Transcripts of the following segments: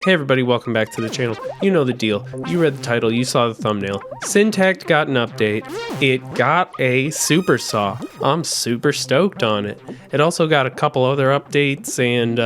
Hey everybody, welcome back to the channel. You know the deal. You read the title, you saw the thumbnail. Syntakt got an update. It got a Supersaw. I'm super stoked on it. It also got a couple other updates and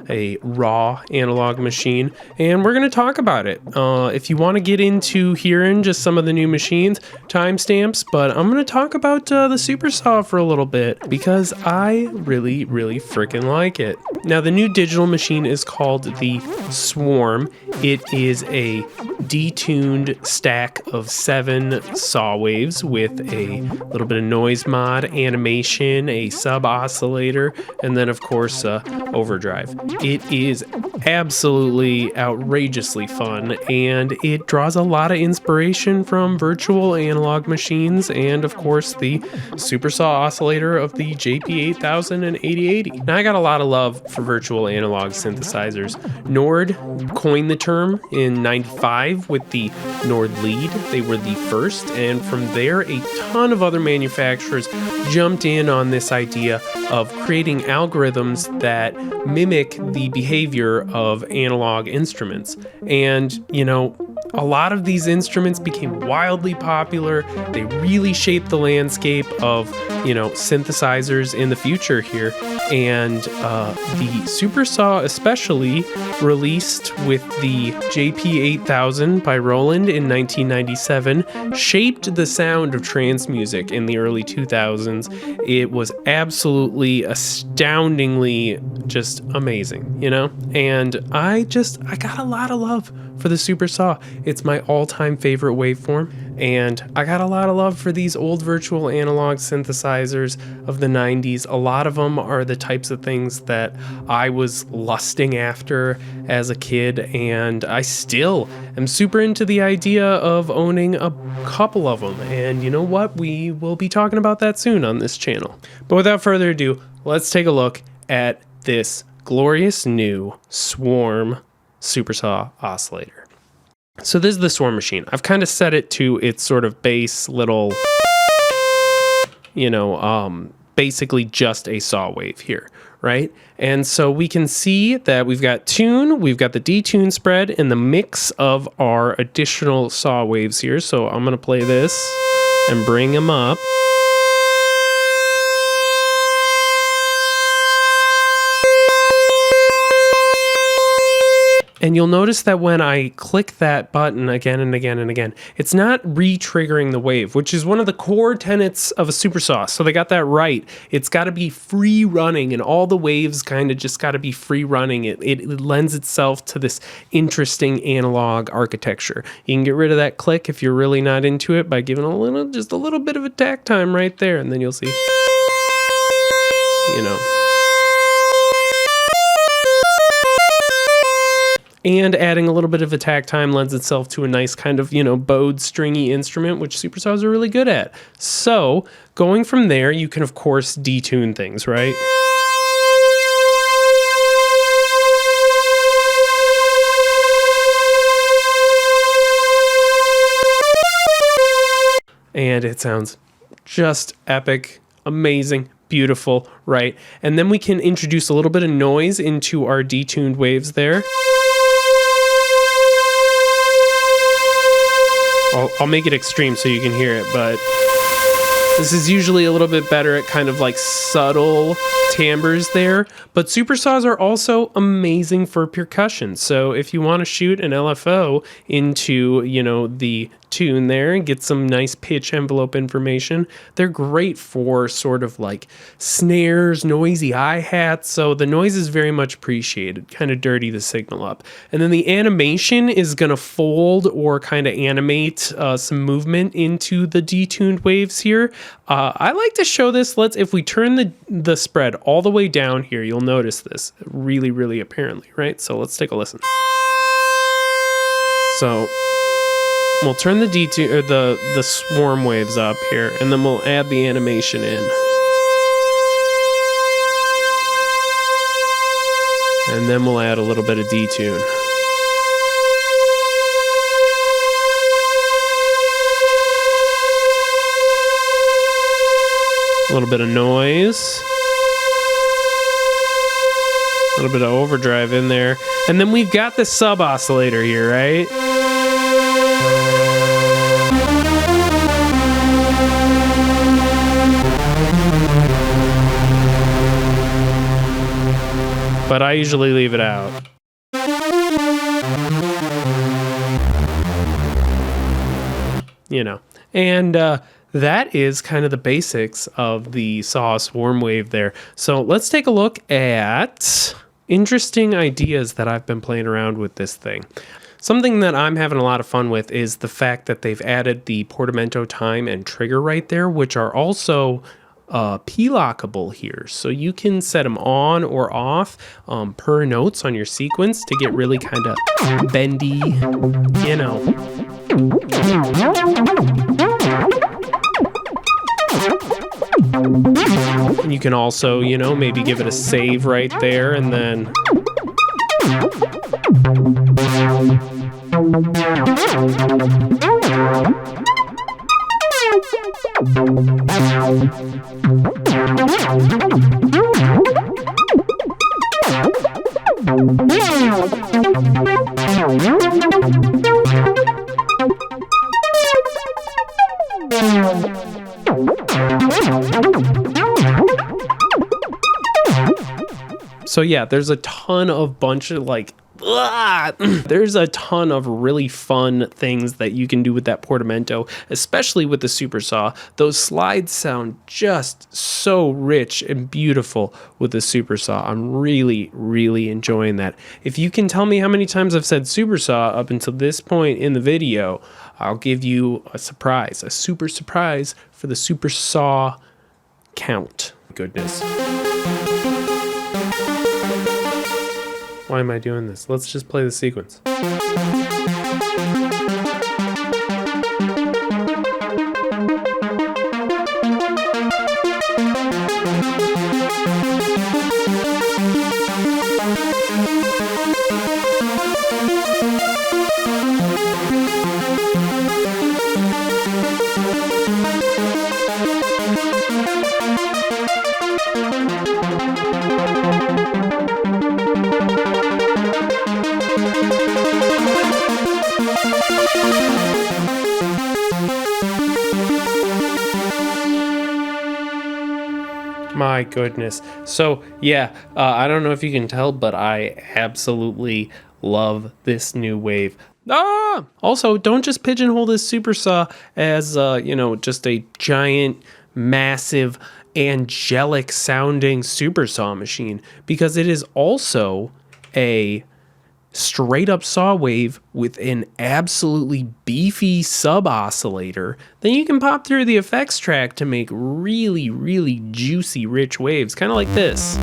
a raw analog machine, and we're going to talk about it. If you want to get into hearing just some of the new machines, timestamps, but I'm going to talk about the Supersaw for a little bit because I really freaking like it. Now, the new digital machine is called the Swarm. It is a detuned stack of 7 saw waves with a little bit of noise mod, animation, a sub oscillator, and then of course overdrive. It is absolutely outrageously fun, and it draws a lot of inspiration from virtual analog machines and of course the Supersaw oscillator of the JP8000 and 8080. Now, I got a lot of love for virtual analog synthesizers. Nord coined the term in '95 with the Nord Lead. They were the first, and from there a ton of other manufacturers jumped in on this idea of creating algorithms that mimic the behavior of analog instruments. And, you know, a lot of these instruments became wildly popular. They really shaped the landscape of, you know, synthesizers in the future here. And the Supersaw especially, released with the JP8000 by Roland in 1997, shaped the sound of trance music in the early 2000s. It was absolutely astoundingly just amazing, you know? And I got a lot of love for the Supersaw. It's my all-time favorite waveform, and I got a lot of love for these old virtual analog synthesizers of the 90s. A lot of them are the types of things that I was lusting after as a kid, and I still am super into the idea of owning a couple of them. And you know what? We will be talking about that soon on this channel. But without further ado, let's take a look at this glorious new Swarm Supersaw oscillator. So this is the Swarm machine. I've kind of set it to its sort of base little, you know, basically just a saw wave here, right? And so we can see that we've got tune, we've got the detune spread, and the mix of our additional saw waves here. So I'm gonna play this and bring them up. And you'll notice that when I click that button again and again and again, it's not re-triggering the wave, which is one of the core tenets of a Supersaw. So they got that right. It's got to be free running, and all the waves kind of just got to be free running. It lends itself to this interesting analog architecture. You can get rid of that click if you're really not into it by giving just a little bit of attack time right there, and then you'll see, you know. And adding a little bit of attack time lends itself to a nice kind of, you know, bowed stringy instrument, which Supersaws are really good at. So going from there, you can of course detune things, right? And it sounds just epic, amazing, beautiful, right? And then we can introduce a little bit of noise into our detuned waves there. I'll make it extreme so you can hear it, but this is usually a little bit better at kind of like subtle timbres there. But Supersaws are also amazing for percussion. So if you want to shoot an LFO into, you know, the tune there and get some nice pitch envelope information, they're great for sort of like snares, noisy hi-hats. So the noise is very much appreciated, kind of dirty the signal up. And then the animation is going to fold or kind of animate some movement into the detuned waves here. I like to show this. If we turn the spread all the way down here, you'll notice this really apparently, right? So let's take a listen. So we'll turn the the Swarm waves up here, and then we'll add the animation in. And then we'll add a little bit of detune. A little bit of noise. A little bit of overdrive in there. And then we've got the sub oscillator here, right? But I usually leave it out. You know, and that is kind of the basics of the Saw Swarm Wave there. So let's take a look at interesting ideas that I've been playing around with this thing. Something that I'm having a lot of fun with is the fact that they've added the portamento time and trigger right there, which are also P-lockable here. So you can set them on or off per notes on your sequence to get really kind of bendy, you know. And you can also, you know, maybe give it a save right there and then so yeah, there's a ton of there's a ton of really fun things that you can do with that portamento, especially with the Supersaw. Those slides sound just so rich and beautiful with the Supersaw. I'm really, really enjoying that. If you can tell me how many times I've said Supersaw up until this point in the video, I'll give you a surprise, a super surprise for the Supersaw count. Goodness. Why am I doing this? Let's just play the sequence. My goodness. So yeah, I don't know if you can tell, but I absolutely love this new wave. Also, don't just pigeonhole this Supersaw as, you know, just a giant, massive, angelic sounding Supersaw machine, because it is also a straight up saw wave with an absolutely beefy sub oscillator that you can pop through the effects track to make really, really juicy, rich waves, kind of like this.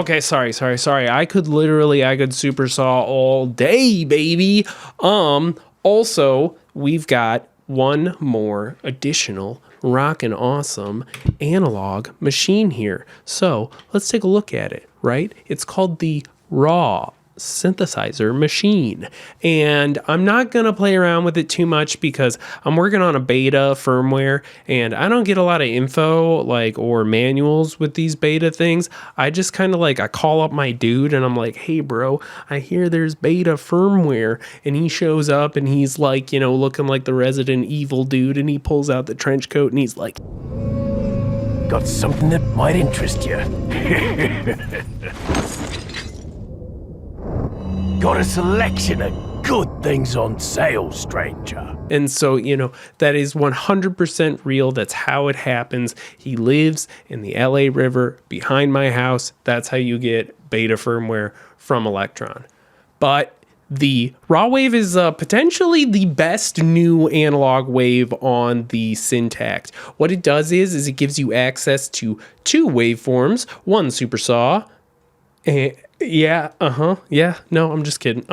Okay, sorry. I could Supersaw all day, baby. Also, we've got one more additional rockin' awesome analog machine here. So let's take a look at it, right? It's called the Raw Synthesizer machine, and I'm not gonna play around with it too much because I'm working on a beta firmware and I don't get a lot of info like or manuals with these beta things. I just kind of like I call up my dude and I'm like, hey bro, I hear there's beta firmware, and he shows up and he's like, you know, looking like the Resident Evil dude, and he pulls out the trench coat and he's like, got something that might interest you. Got a selection of good things on sale, stranger. and so, you know, that is 100% real. That's how it happens. He lives in the LA River behind my house. That's how you get beta firmware from Elektron. But the raw wave is potentially the best new analog wave on the Syntakt. What it does is it gives you access to two waveforms, one Supersaw, yeah, no, I'm just kidding.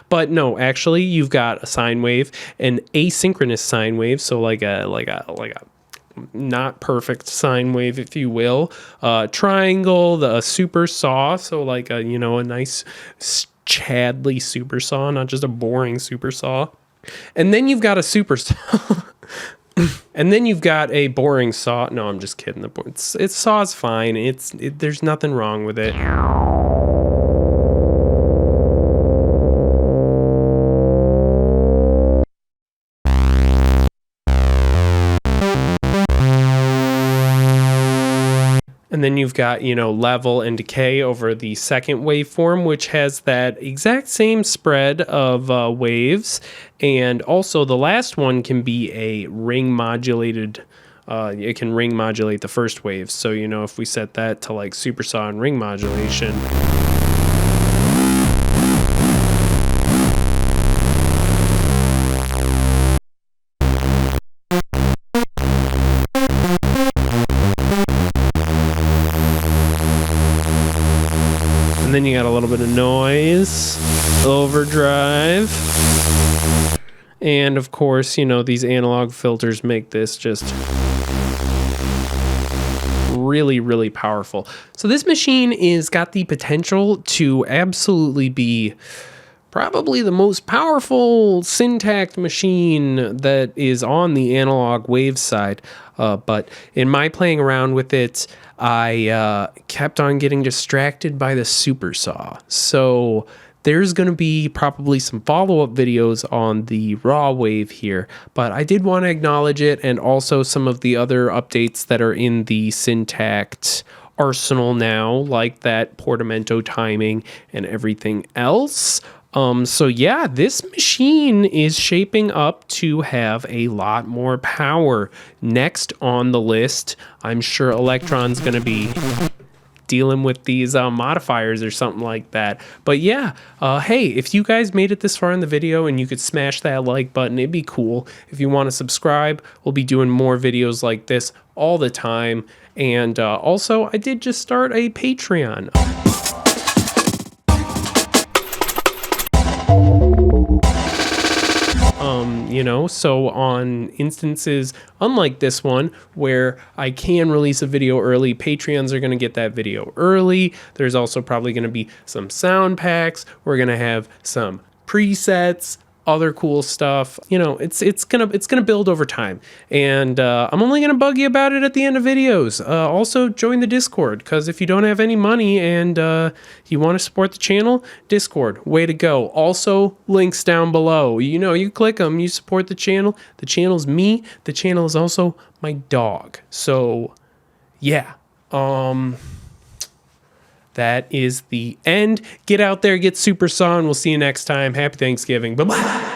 But no, actually, you've got a sine wave, an asynchronous sine wave, so like a not perfect sine wave, if you will. Triangle, the Supersaw, so like a, you know, a nice Chadley Supersaw, not just a boring Supersaw. And then you've got a Supersaw. And then you've got a boring saw. No, I'm just kidding. It's saw's fine. There's nothing wrong with it. And then you've got, you know, level and decay over the second waveform, which has that exact same spread of waves. And also the last one can be a ring modulated, it can ring modulate the first wave. So, you know, if we set that to like Supersaw and ring modulation, and then you got a little bit of noise, overdrive, and of course, you know, these analog filters make this just really, really powerful. So this machine is got the potential to absolutely be probably the most powerful Syntakt machine that is on the analog wave side. But in my playing around with it, I kept on getting distracted by the Supersaw. So there's going to be probably some follow-up videos on the raw wave here, but I did want to acknowledge it, and also some of the other updates that are in the Syntakt arsenal now, like that portamento timing and everything else. So yeah, this machine is shaping up to have a lot more power. Next on the list, I'm sure Elektron's going to be dealing with these modifiers or something like that. But yeah, hey, if you guys made it this far in the video and you could smash that like button, it'd be cool. If you want to subscribe, we'll be doing more videos like this all the time. And also, I did just start a Patreon. You know, so on instances unlike this one where I can release a video early, Patreons are going to get that video early. There's also probably going to be some sound packs. We're going to have some presets, other cool stuff. You know, it's gonna build over time, and I'm only gonna bug you about it at the end of videos. Also, join the Discord, because if you don't have any money and you want to support the channel, Discord, way to go. Also, links down below. You know, you click them, you support the channel. The channel's me. The channel is also my dog. So, yeah. That is the end. Get out there, get Supersaw, and we'll see you next time. Happy Thanksgiving. Bye-bye.